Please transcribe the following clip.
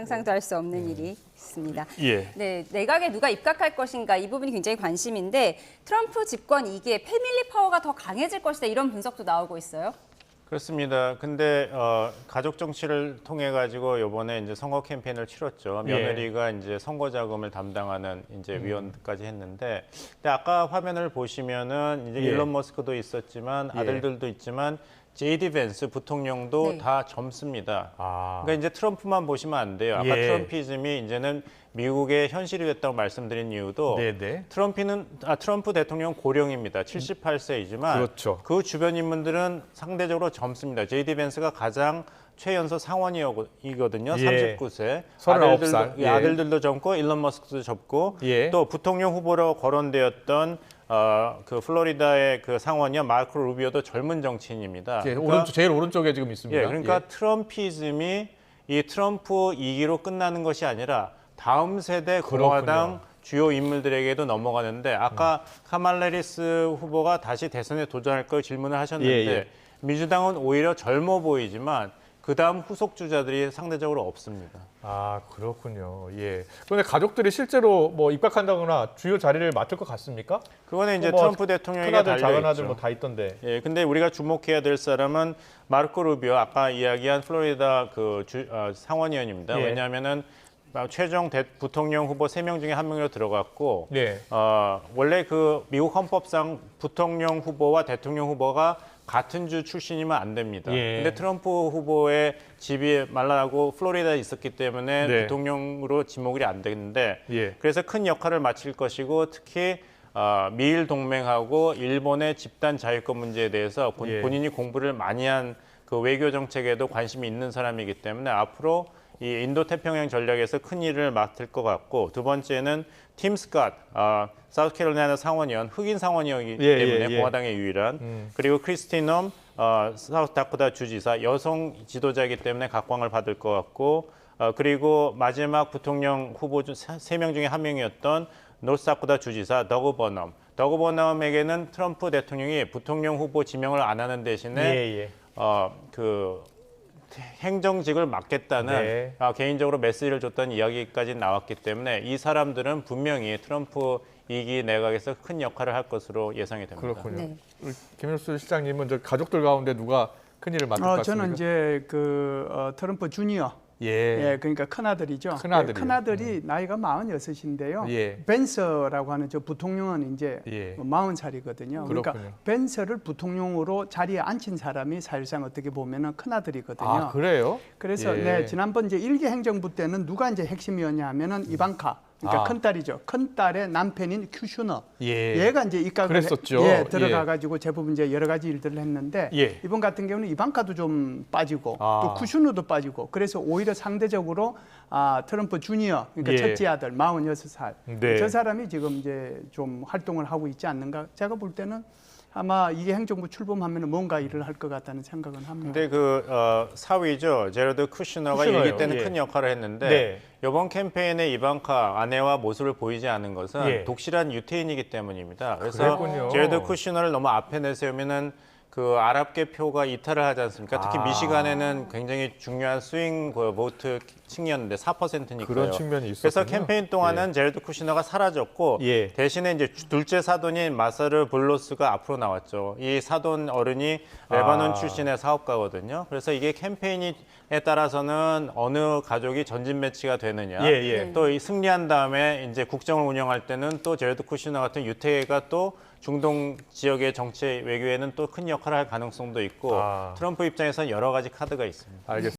상상도 할 수 없는 일이 있습니다. 예. 네, 내각에 누가 입각할 것인가 이 부분이 굉장히 관심인데 트럼프 집권 2기에 패밀리 파워가 더 강해질 것이다 이런 분석도 나오고 있어요. 그렇습니다. 근데 가족 정치를 통해 가지고 이번에 이제 선거 캠페인을 치렀죠. 며느리가 이제 선거 자금을 담당하는 이제 위원까지 했는데, 근데 아까 화면을 보시면은 이제 일론 머스크도 있었지만 아들들도 있지만 제이디 벤스 부통령도 네. 다 젊습니다. 아. 그러니까 이제 트럼프만 보시면 안 돼요. 아까 트럼피즘이 이제는 미국의 현실이 됐다고 말씀드린 이유도 네네. 트럼프 대통령 고령입니다. 78세이지만 그렇죠. 그 주변 인물들은 상대적으로 젊습니다. 제이디 벤스가 가장 최연소 상원이거든요. 39세. 39살. 아들들도 젊고 일론 머스크도 젊고 또 부통령 후보로 거론되었던 그 플로리다의 그 상원이요 마르코 루비오도 젊은 정치인입니다. 그러니까, 제일 오른쪽에 지금 있습니다. 그러니까 트럼피즘이 이 트럼프 2기로 끝나는 것이 아니라 다음 세대 공화당 주요 인물들에게도 넘어가는데 아까 카말라 해리스 후보가 다시 대선에 도전할 걸 질문을 하셨는데 민주당은 오히려 젊어 보이지만 그다음 후속 주자들이 상대적으로 없습니다. 아, 그렇군요. 예. 그런데 가족들이 실제로 뭐 입각한다거나 주요 자리를 맡을 것 같습니까? 그거는 이제 뭐 트럼프 대통령에게 큰아들, 작은아들 달려있죠. 뭐 다 있던데. 예, 근데 우리가 주목해야 될 사람은 마르코 루비오, 아까 이야기한 플로리다 그 상원의원입니다. 왜냐하면은 최종 부통령 후보 3명 중에 1명으로 들어갔고, 원래 그 미국 헌법상 부통령 후보와 대통령 후보가 같은 주 출신이면 안 됩니다. 근데 트럼프 후보의 집이 말라하고 플로리다에 있었기 때문에 부통령으로 지목이 안 되는데 그래서 큰 역할을 마칠 것이고 특히 미일 동맹하고 일본의 집단 자유권 문제에 대해서 본인이 공부를 많이 한 그 외교 정책에도 관심이 있는 사람이기 때문에 앞으로 이 인도 태평양 전략에서 큰 일을 맡을 것 같고 두 번째는 팀 스캇, 사우스캐롤라이나 상원의원, 흑인 상원의원이기 때문에 공화당의 유일한 그리고 크리스티 놈, 사우스다코타 주지사 여성 지도자이기 때문에 각광을 받을 것 같고 그리고 마지막 부통령 후보 중 3명 중에 1명이었던 노스다코타 주지사 더그 버넘에게는 트럼프 대통령이 부통령 후보 지명을 안 하는 대신에 그 행정직을 맡겠다는 개인적으로 메시지를 줬다는 이야기까지 나왔기 때문에 이 사람들은 분명히 트럼프 2기 내각에서 큰 역할을 할 것으로 예상이 됩니다. 그렇군요. 김일수 실장님은 저 가족들 가운데 누가 큰 일을 맡을 것 같습니까? 저는 이제 트럼프 주니어, 그러니까 큰아들이죠. 큰아들이 나이가 46인데요. 벤서라고 하는 저 부통령은 이제 40살이거든요. 그러니까 벤서를 부통령으로 자리에 앉힌 사람이 사실상 어떻게 보면은 큰아들이거든요. 아, 그래요? 그래서 지난번 이제 1기 행정부 때는 누가 이제 핵심이었냐 하면은 이방카. 그러니까 큰딸이죠. 큰딸의 남편인 큐슈너. 얘가 이제 입각을 들어가가지고 제법 이제 여러 가지 일들을 했는데 이번 같은 경우는 이방카도 좀 빠지고 또 쿠슈너도 빠지고 그래서 오히려 상대적으로 트럼프 주니어 그러니까 첫째 아들 46살 저 사람이 지금 이제 좀 활동을 하고 있지 않는가 제가 볼 때는 아마 이게 행정부 출범하면 뭔가 일을 할 것 같다는 생각은 합니다. 근데 그 사위죠. 제러드 쿠슈너가 일기 때는 큰 역할을 했는데 이번 캠페인에 이방카 아내와 모습을 보이지 않은 것은 독실한 유태인이기 때문입니다. 그래서 제러드 쿠슈너를 너무 앞에 내세우면은 그 아랍계 표가 이탈을 하지 않습니까? 특히 미시간에는 굉장히 중요한 스윙 보트 층이었는데 4%니까요. 그런 측면이 있었군요. 그래서 캠페인 동안은 제러드 쿠시너가 사라졌고 대신에 이제 둘째 사돈인 마사르 블로스가 앞으로 나왔죠. 이 사돈 어른이 레바논 출신의 사업가거든요. 그래서 이게 캠페인에 따라서는 어느 가족이 전진 매치가 되느냐. 또 이 승리한 다음에 이제 국정을 운영할 때는 또 제러드 쿠시너 같은 유태가 또 중동 지역의 정치 외교에는 또 큰 역할을 할 가능성도 있고 트럼프 입장에서는 여러 가지 카드가 있습니다. 알겠습니다.